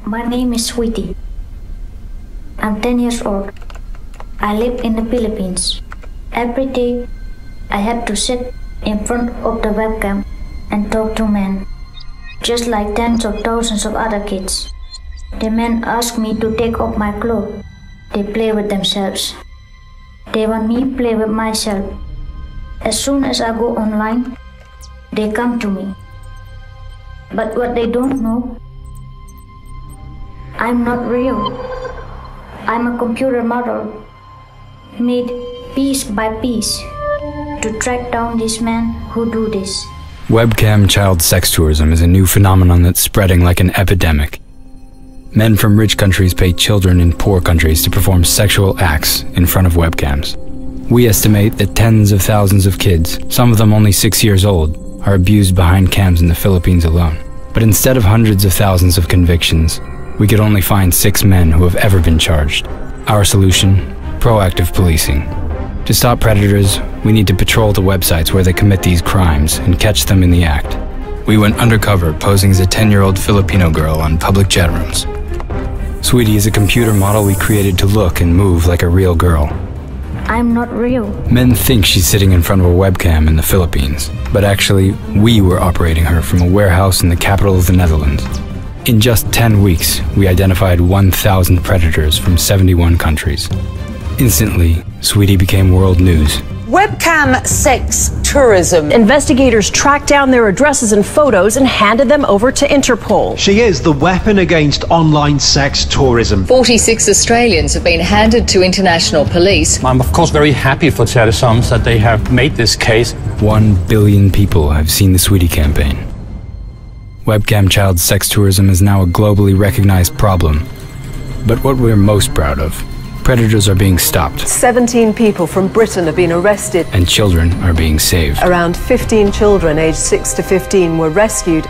My name is Sweetie. I'm 10 years old. I live in the Philippines. Every day, I have to sit in front of the webcam and talk to men, just like tens of thousands of other kids. The men ask me to take off my clothes. They play with themselves. They want me to play with myself. As soon as I go online, they come to me. But what they don't know, I'm not real. I'm a computer model, made piece by piece to track down these men who do this. Webcam child sex tourism is a new phenomenon that's spreading like an epidemic. Men from rich countries pay children in poor countries to perform sexual acts in front of webcams. We estimate that tens of thousands of kids, some of them only 6 years old, are abused behind cams in the Philippines alone. But instead of hundreds of thousands of convictions, we could only find 6 men who have ever been charged. Our solution? Proactive policing. To stop predators, we need to patrol the websites where they commit these crimes and catch them in the act. We went undercover posing as a 10-year-old Filipino girl on public chat rooms. Sweetie is a computer model we created to look and move like a real girl. I'm not real. Men think she's sitting in front of a webcam in the Philippines, but actually, we were operating her from a warehouse in the capital of the Netherlands. In just 10 weeks, we identified 1,000 predators from 71 countries. Instantly, Sweetie became world news. Webcam sex tourism. Investigators tracked down their addresses and photos and handed them over to Interpol. She is the weapon against online sex tourism. 46 Australians have been handed to international police. I'm of course very happy for Telesoms that they have made this case. 1 billion people have seen the Sweetie campaign. Webcam child sex tourism is now a globally recognized problem. But what we're most proud of, predators are being stopped. 17 people from Britain have been arrested. And children are being saved. Around 15 children aged 6 to 15 were rescued.